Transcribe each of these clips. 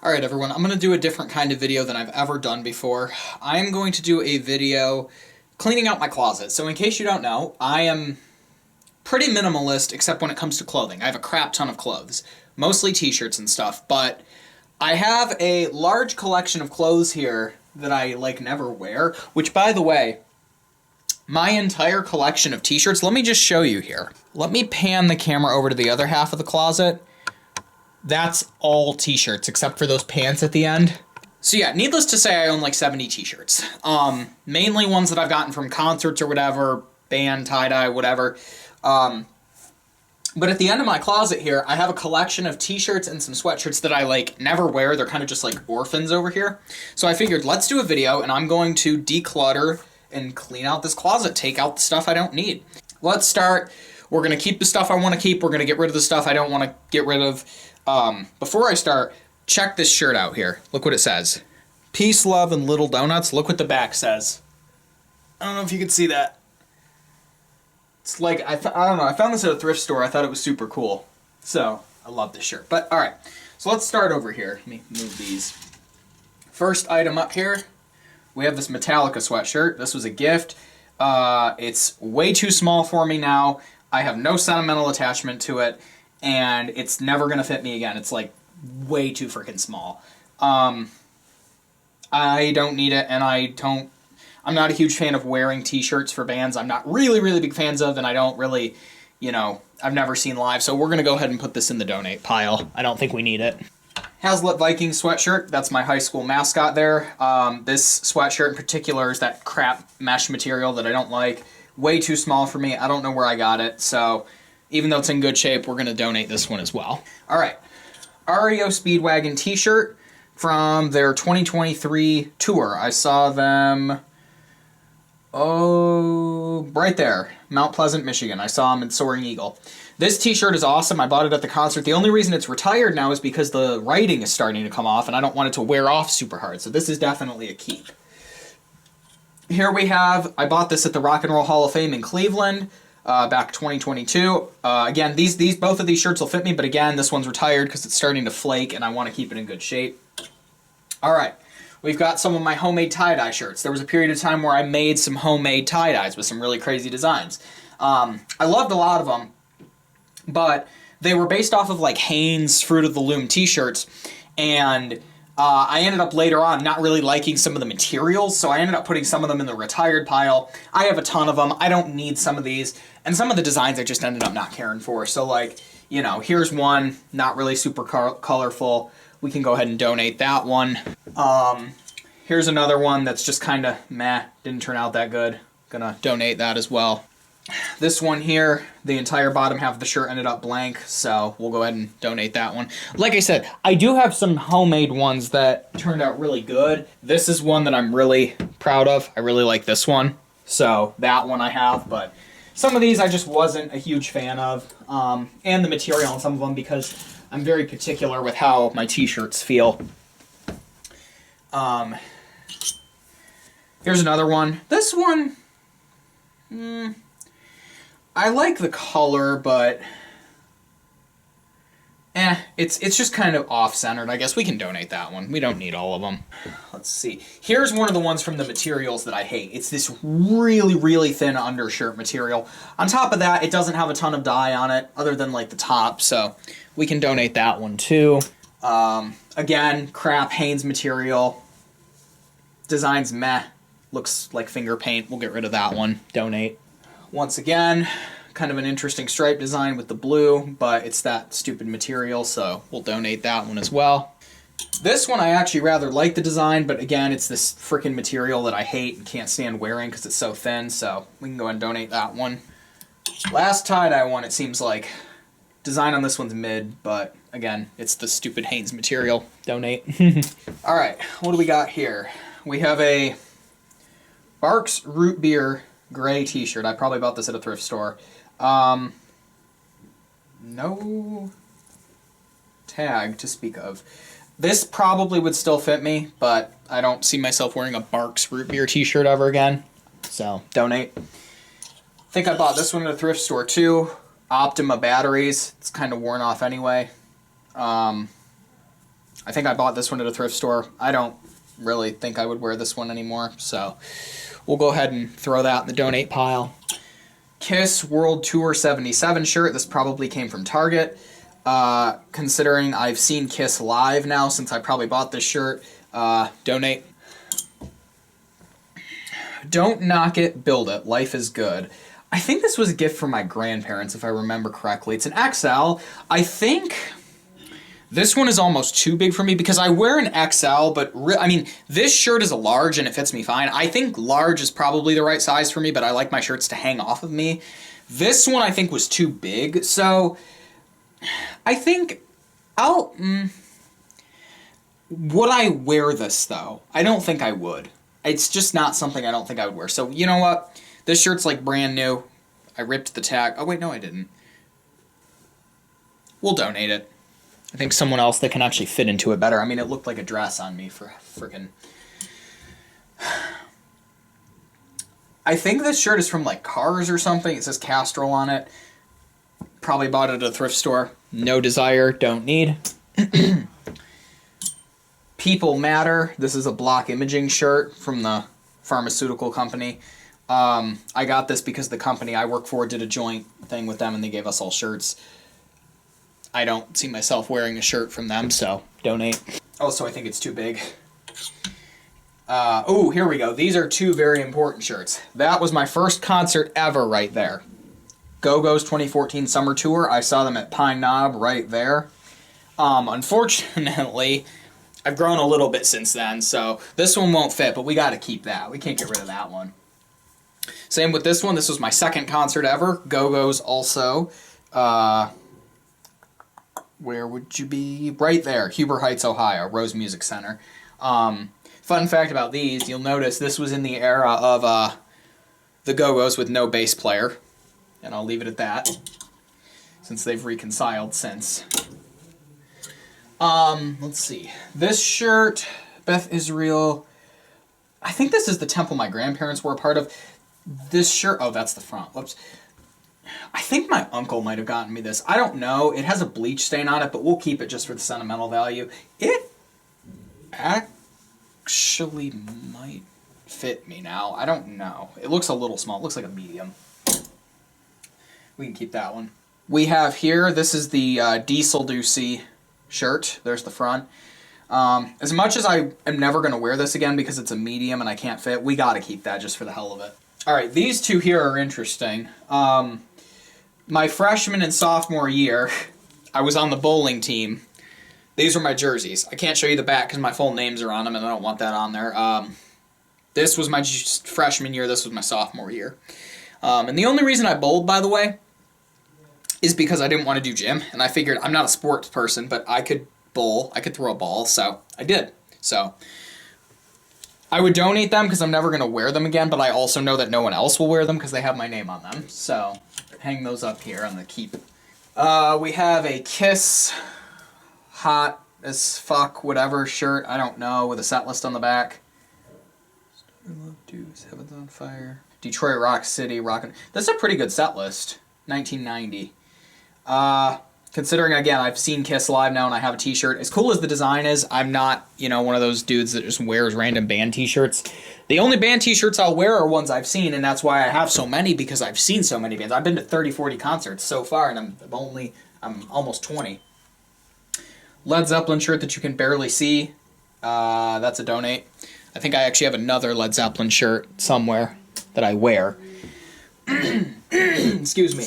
Alright everyone, I'm going to do a different kind of video than I've ever done before. I'm going to do a video cleaning out my closet. So in case you don't know, I am pretty minimalist except when it comes to clothing. I have a crap ton of clothes, mostly t-shirts and stuff, but I have a large collection of clothes here that I never wear, which by the way, my entire collection of t-shirts, let me just show you here. Let me pan the camera over to the other half of the closet. That's all t-shirts except for those pants at the end. So yeah, needless to say, I own like 70 t-shirts. Mainly ones that I've gotten from concerts or whatever, band, tie-dye, whatever. But at the end of my closet here, I have a collection of t-shirts and some sweatshirts that I never wear. They're kind of just like orphans over here. So I figured let's do a video and I'm going to declutter and clean out this closet, take out the stuff I don't need. Let's start. We're going to keep the stuff I want to keep. We're going to get rid of the stuff I don't want to get rid of. Before I start, check this shirt out here. Look what it says. Peace, love, and little donuts. Look what the back says. I don't know if you can see that. It's like, I don't know, I found this at a thrift store. I thought it was super cool. So, I love this shirt. But, alright. So let's start over here. Let me move these. First item up here, we have this Metallica sweatshirt. This was a gift. It's way too small for me now. I have no sentimental attachment to it. And it's never going to fit me again. It's like way too freaking small. I don't need it, and I'm not a huge fan of wearing t-shirts for bands I'm not really big fans of, and I don't really, I've never seen live, so we're going to go ahead and put this in the donate pile. I don't think we need it. Hazlitt Vikings sweatshirt, that's my high school mascot there. This sweatshirt in particular is that crap mesh material that I don't like. Way too small for me. I don't know where I got it, so even though it's in good shape, we're going to donate this one as well. All right, REO Speedwagon t-shirt from their 2023 tour. I saw them, right there, Mount Pleasant, Michigan. I saw them in Soaring Eagle. This t-shirt is awesome. I bought it at the concert. The only reason it's retired now is because the writing is starting to come off, and I don't want it to wear off super hard, so this is definitely a keep. Here we have, I bought this at the Rock and Roll Hall of Fame in Cleveland. Back 2022. Again, both of these shirts will fit me, but again, this one's retired because it's starting to flake and I want to keep it in good shape. Alright, we've got some of my homemade tie-dye shirts. There was a period of time where I made some homemade tie-dyes with some really crazy designs. I loved a lot of them, but they were based off of Hanes Fruit of the Loom t-shirts, and I ended up later on not really liking some of the materials, so I ended up putting some of them in the retired pile. I have a ton of them. I don't need some of these. And some of the designs I just ended up not caring for. So, here's one, not really super colorful. We can go ahead and donate that one. Here's another one that's just kind of meh, didn't turn out that good. Gonna donate that as well. This one here, the entire bottom half of the shirt ended up blank, so we'll go ahead and donate that one. Like I said, I do have some homemade ones that turned out really good. This is one that I'm really proud of. I really like this one, so that one I have, but some of these I just wasn't a huge fan of, and the material on some of them because I'm very particular with how my t-shirts feel. Here's another one. This one, I like the color, but it's just kind of off-centered. I guess we can donate that one. We don't need all of them. Let's see. Here's one of the ones from the materials that I hate. It's this really thin undershirt material. On top of that, it doesn't have a ton of dye on it, other than the top, so we can donate that one too. Again, crap Hanes material. Design's meh. Looks like finger paint. We'll get rid of that one. Donate. Once again, kind of an interesting stripe design with the blue, but it's that stupid material, so we'll donate that one as well. This one I actually rather like the design, but again, it's this freaking material that I hate and can't stand wearing because it's so thin, so we can go ahead and donate that one. Last tie-dye one, it seems like. Design on this one's mid, but again, it's the stupid Hanes material. Donate. Alright, what do we got here? We have a Barks Root Beer gray t-shirt. I probably bought this at a thrift store. No tag to speak of. This probably would still fit me, but I don't see myself wearing a Barks Root Beer t-shirt ever again. So, donate. I think I bought this one at a thrift store too. Optima batteries. It's kind of worn off anyway. I think I bought this one at a thrift store. I don't really think I would wear this one anymore, so we'll go ahead and throw that in the donate pile. Kiss World Tour 77 shirt. This probably came from Target. Considering I've seen Kiss live now since I probably bought this shirt, donate. Don't knock it, build it. Life is good. I think this was a gift from my grandparents, if I remember correctly. It's an XL. I think this one is almost too big for me because I wear an XL, but I mean, this shirt is a large and it fits me fine. I think large is probably the right size for me, but I like my shirts to hang off of me. This one I think was too big, so I think would I wear this, though? I don't think I would. It's just not something I don't think I would wear. So, you know what? This shirt's like brand new. I ripped the tag. Oh, wait, no, I didn't. We'll donate it. I think someone else that can actually fit into it better. I mean, it looked like a dress on me for freaking... I think this shirt is from, like, Cars or something. It says Castrol on it. Probably bought it at a thrift store. No desire, don't need. People Matter. This is a block imaging shirt from the pharmaceutical company. I got this because the company I work for did a joint thing with them and they gave us all shirts. I don't see myself wearing a shirt from them, so donate. Also, I think it's too big. Oh, here we go. These are two very important shirts. That was my first concert ever right there. Go-Go's 2014 Summer Tour. I saw them at Pine Knob right there. Unfortunately, I've grown a little bit since then, so this one won't fit, but we got to keep that. We can't get rid of that one. Same with this one. This was my second concert ever. Go-Go's also. Where would you be? Right there, Huber Heights, Ohio, Rose Music Center. Fun fact about these, you'll notice this was in the era of the Go-Go's with no bass player. And I'll leave it at that, since they've reconciled since. Let's see. This shirt, Beth Israel. I think this is the temple my grandparents were a part of. This shirt, oh, that's the front. Whoops. I think my uncle might have gotten me this. I don't know. It has a bleach stain on it, but we'll keep it just for the sentimental value. It actually might fit me now. I don't know. It looks a little small. It looks like a medium. We can keep that one. We have here, this is the Diesel Ducey shirt. There's the front. As much as I am never going to wear this again because it's a medium and I can't fit, we got to keep that just for the hell of it. All right, these two here are interesting. My freshman and sophomore year, I was on the bowling team. These are my jerseys. I can't show you the back because my full names are on them and I don't want that on there. This was my freshman year. This was my sophomore year. And the only reason I bowled, by the way, is because I didn't want to do gym. And I figured I'm not a sports person, but I could bowl. I could throw a ball, so I did. So I would donate them because I'm never going to wear them again, but I also know that no one else will wear them because they have my name on them. So hang those up here on the keep. We have a Kiss hot as fuck whatever shirt, I don't know, with a set list on the back. Love Dudes, Heaven's on Fire. Detroit Rock City, Rockin'. That's a pretty good set list. 1990. Considering, again, I've seen Kiss live now and I have a t-shirt. As cool as the design is, I'm not, one of those dudes that just wears random band t-shirts. The only band t-shirts I'll wear are ones I've seen, and that's why I have so many, because I've seen so many bands. I've been to 30, 40 concerts so far, and I'm almost 20. Led Zeppelin shirt that you can barely see. That's a donate. I think I actually have another Led Zeppelin shirt somewhere that I wear. Excuse me.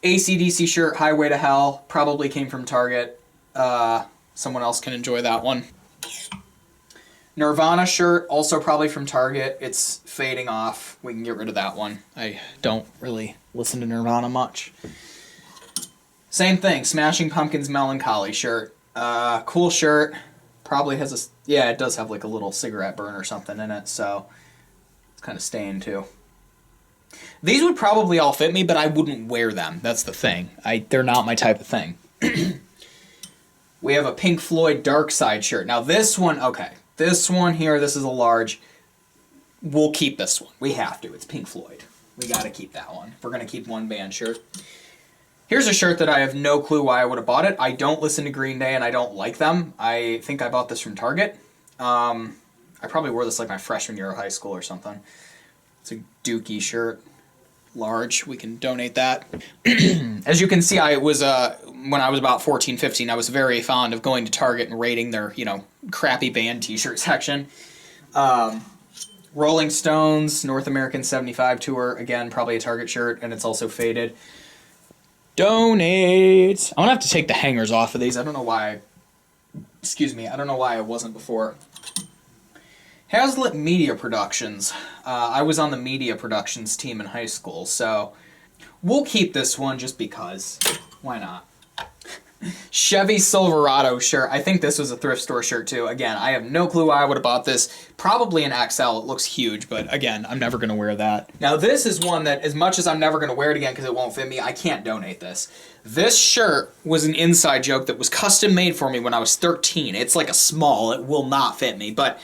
AC/DC shirt, Highway to Hell, probably came from Target. Someone else can enjoy that one. Nirvana shirt, also probably from Target. It's fading off. We can get rid of that one. I don't really listen to Nirvana much. Same thing, Smashing Pumpkins Melancholy shirt. Cool shirt. Probably has a... Yeah, it does have like a little cigarette burn or something in it, so it's kind of stained too. These would probably all fit me, but I wouldn't wear them. That's the thing. They're not my type of thing. We have a Pink Floyd Dark Side shirt. Now this one, okay. This one here, this is a large. We'll keep this one. We have to. It's Pink Floyd. We got to keep that one. We're going to keep one band shirt. Here's a shirt that I have no clue why I would have bought it. I don't listen to Green Day and I don't like them. I think I bought this from Target. I probably wore this like my freshman year of high school or something. It's a Dookie shirt. Large. We can donate that. As you can see, I was when I was about 14, 15, I was very fond of going to Target and raiding their, crappy band t-shirt section. Rolling Stones, North American 75 tour. Again, probably a Target shirt, and it's also faded. Donate. I'm gonna have to take the hangers off of these. I don't know why. I don't know why I wasn't before. Hazlitt Media Productions. I was on the media productions team in high school, so we'll keep this one just because. Why not? Chevy Silverado shirt. I think this was a thrift store shirt too. Again, I have no clue why I would have bought this. Probably an XL. It looks huge, but again, I'm never going to wear that. Now this is one that, as much as I'm never going to wear it again because it won't fit me, I can't donate this. This shirt was an inside joke that was custom made for me when I was 13. It's like a small. It will not fit me, but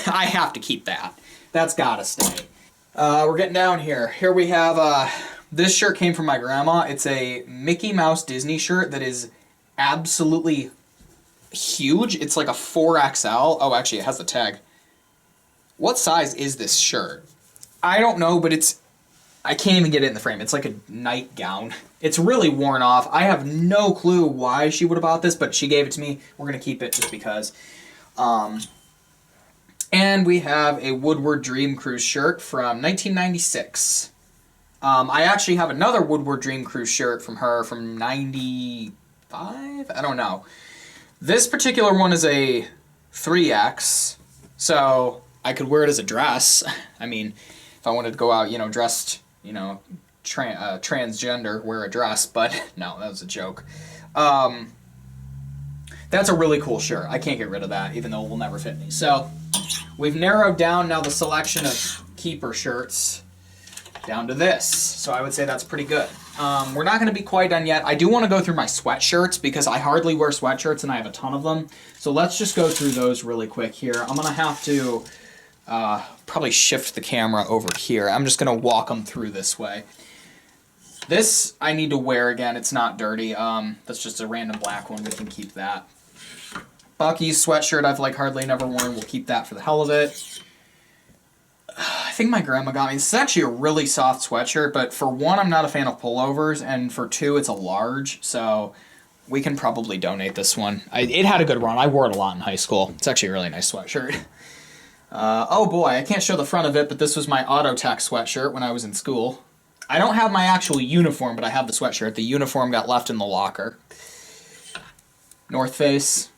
I have to keep that. That's got to stay. We're getting down here. Here we have... This shirt came from my grandma. It's a Mickey Mouse Disney shirt that is absolutely huge. It's like a 4XL. Oh, actually, it has the tag. What size is this shirt? I don't know, but it's... I can't even get it in the frame. It's like a nightgown. It's really worn off. I have no clue why she would have bought this, but she gave it to me. We're going to keep it just because. And we have a Woodward Dream Cruise shirt from 1996. I actually have another Woodward Dream Cruise shirt from her from 95? I don't know. This particular one is a 3X, so I could wear it as a dress. I mean, if I wanted to go out, dressed, transgender, wear a dress, but no, that was a joke. That's a really cool shirt. I can't get rid of that, even though it will never fit me. So, we've narrowed down now the selection of keeper shirts down to this. So I would say that's pretty good. We're not going to be quite done yet. I do want to go through my sweatshirts because I hardly wear sweatshirts and I have a ton of them. So let's just go through those really quick here. I'm going to have to probably shift the camera over here. I'm just going to walk them through this way. This I need to wear again. It's not dirty. That's just a random black one. We can keep that. Bucky's sweatshirt I've hardly never worn. We'll keep that for the hell of it. I think my grandma got me. This is actually a really soft sweatshirt, but for one, I'm not a fan of pullovers, and for two, it's a large, so we can probably donate this one. It had a good run. I wore it a lot in high school. It's actually a really nice sweatshirt. Oh boy, I can't show the front of it, but this was my Autotech sweatshirt when I was in school. I don't have my actual uniform, but I have the sweatshirt. The uniform got left in the locker. North Face.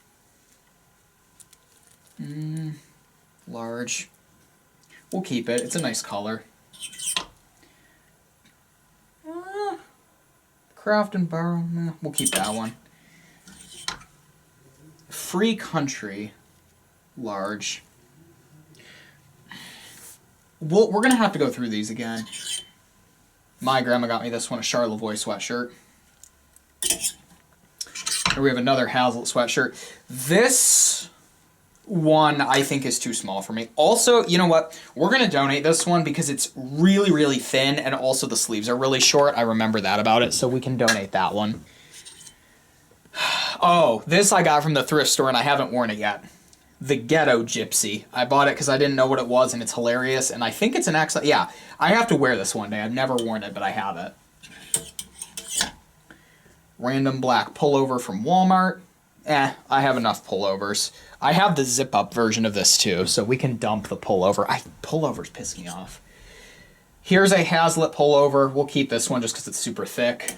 Large. We'll keep it. It's a nice color. Craft and Barrel. We'll keep that one. Free Country. Large. We're going to have to go through these again. My grandma got me this one, a Charlevoix sweatshirt. Here we have another Hazlitt sweatshirt. This one I think is too small for me. Also, you know what? We're going to donate this one because it's really, really thin, and also the sleeves are really short. I remember that about it, so we can donate that one. Oh, this I got from the thrift store, and I haven't worn it yet. The Ghetto Gypsy. I bought it because I didn't know what it was, and it's hilarious, and I think it's an XL. Yeah, I have to wear this one day. I've never worn it, but I have it. Random black pullover from Walmart. I have enough pullovers. I have the zip-up version of this, too, so we can dump the pullover. Pullovers piss me off. Here's a Hazlitt pullover. We'll keep this one just because it's super thick.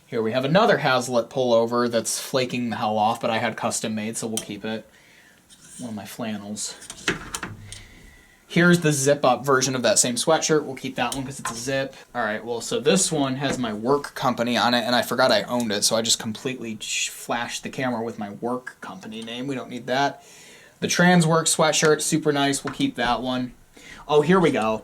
Here we have another Hazlitt pullover that's flaking the hell off, but I had custom made, so we'll keep it. One of my flannels. Here's the zip-up version of that same sweatshirt. We'll keep that one because it's a zip. All right, well, so this one has my work company on it, and I forgot I owned it, so I just completely flashed the camera with my work company name. We don't need that. The Transwork sweatshirt, super nice. We'll keep that one. Oh, here we go.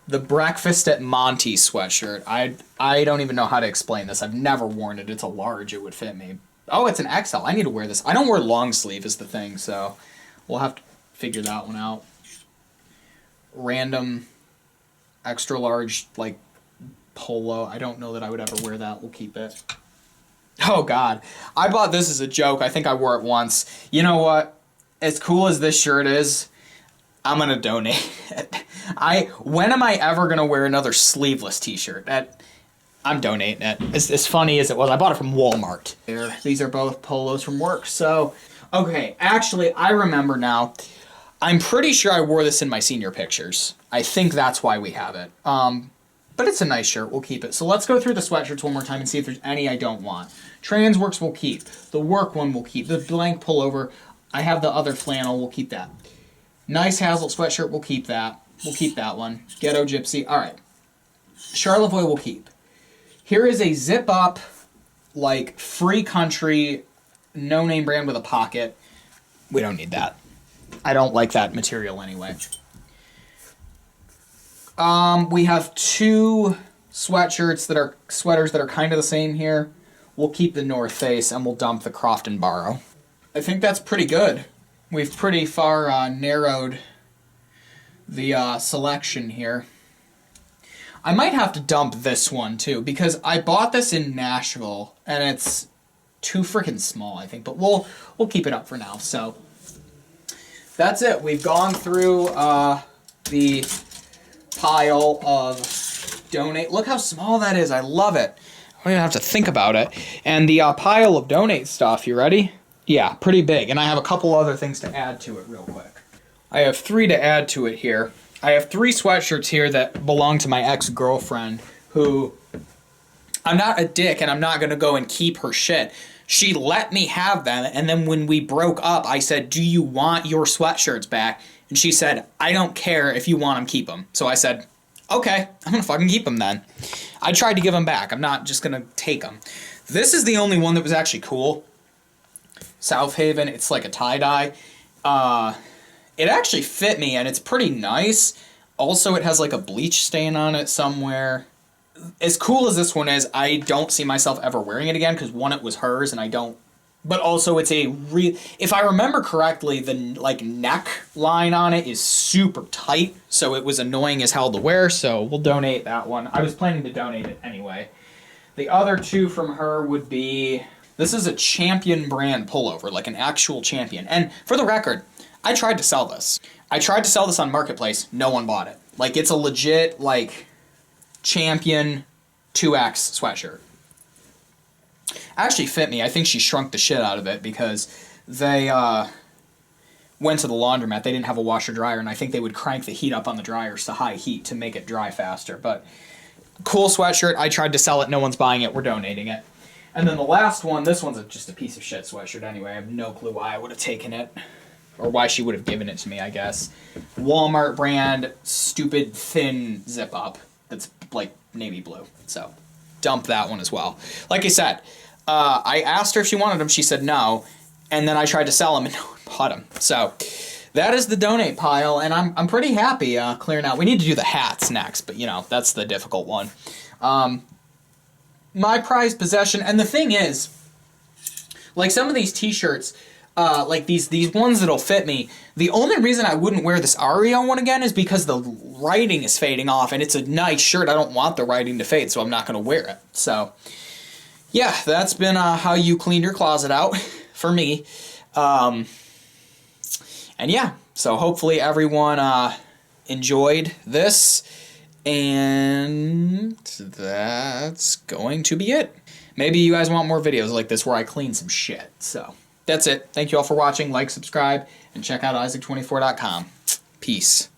The Breakfast at Monty sweatshirt. I don't even know how to explain this. I've never worn it. It's a large. It would fit me. Oh, it's an XL. I need to wear this. I don't wear long sleeve is the thing, so we'll have to figure that one out. Random extra large polo. I don't know that I would ever wear that. We'll keep it. Oh, God. I bought this as a joke. I think I wore it once. You know what? As cool as this shirt is, I'm going to donate it. When am I ever going to wear another sleeveless t-shirt? I'm donating it. As funny as it was, I bought it from Walmart. These are both polos from work. So, okay, actually, I remember now. I'm pretty sure I wore this in my senior pictures. I think that's why we have it. But it's a nice shirt. We'll keep it. So let's go through the sweatshirts one more time and see if there's any I don't want. Transworks we'll keep. The work one we'll keep. The blank pullover, I have the other flannel. We'll keep that. Nice Hazel sweatshirt, we'll keep that. We'll keep that one. Ghetto Gypsy, all right. Charlevoix we'll keep. Here is a zip-up, like, free country, no-name brand with a pocket. We don't need that. I don't like that material anyway. We have two sweaters that are kind of the same here. We'll keep the North Face and we'll dump the Croft and Barrow. I think that's pretty good. We've pretty far narrowed the selection here. I might have to dump this one too because I bought this in Nashville and it's too freaking small, I think. But we'll keep it up for now. So that's it. We've gone through the pile of donate. Look how small that is. I love it. I don't even have to think about it. And the pile of donate stuff. You ready? Yeah, pretty big. And I have a couple other things to add to it real quick. I have 3 to add to it here. I have 3 sweatshirts here that belong to my ex-girlfriend who, I'm not a dick and I'm not going to go and keep her shit. She let me have them, and then when we broke up, I said, do you want your sweatshirts back? And she said, I don't care. If you want them, keep them. So I said, okay, I'm going to fucking keep them then. I tried to give them back. I'm not just going to take them. This is the only one that was actually cool. South Haven, it's like a tie-dye. It actually fit me, and it's pretty nice. Also, it has like a bleach stain on it somewhere. As cool as this one is, I don't see myself ever wearing it again, because one, it was hers, and I don't... But also, it's a if I remember correctly, the like neck line on it is super tight, so it was annoying as hell to wear, so we'll donate that one. I was planning to donate it anyway. The other 2 from her would be... This is a Champion brand pullover, like an actual Champion. And for the record, I tried to sell this. I tried to sell this on Marketplace. No one bought it. Like, it's a legit, like, Champion 2X sweatshirt. Actually fit me. I think she shrunk the shit out of it because they went to the laundromat. They didn't have a washer-dryer, and I think they would crank the heat up on the dryers to high heat to make it dry faster. But cool sweatshirt. I tried to sell it. No one's buying it. We're donating it. And then the last one, this one's just a piece of shit sweatshirt anyway. I have no clue why I would have taken it. Or why she would have given it to me, I guess. Walmart brand, stupid, thin zip-up. That's like navy blue. So, dump that one as well. Like I said, I asked her if she wanted them. She said no. And then I tried to sell them and no one bought them. So, that is the donate pile. And I'm pretty happy clearing out. We need to do the hats next. But, you know, that's the difficult one. My prized possession, and the thing is, like some of these t-shirts, like these ones that'll fit me, the only reason I wouldn't wear this Ario one again is because the writing is fading off, and it's a nice shirt. I don't want the writing to fade, so I'm not going to wear it. So, yeah, that's been how you clean your closet out for me. And yeah, so hopefully everyone enjoyed this. And that's going to be it. Maybe you guys want more videos like this where I clean some shit. So, that's it. Thank you all for watching. Like, subscribe, and check out Isaac24.com. Peace.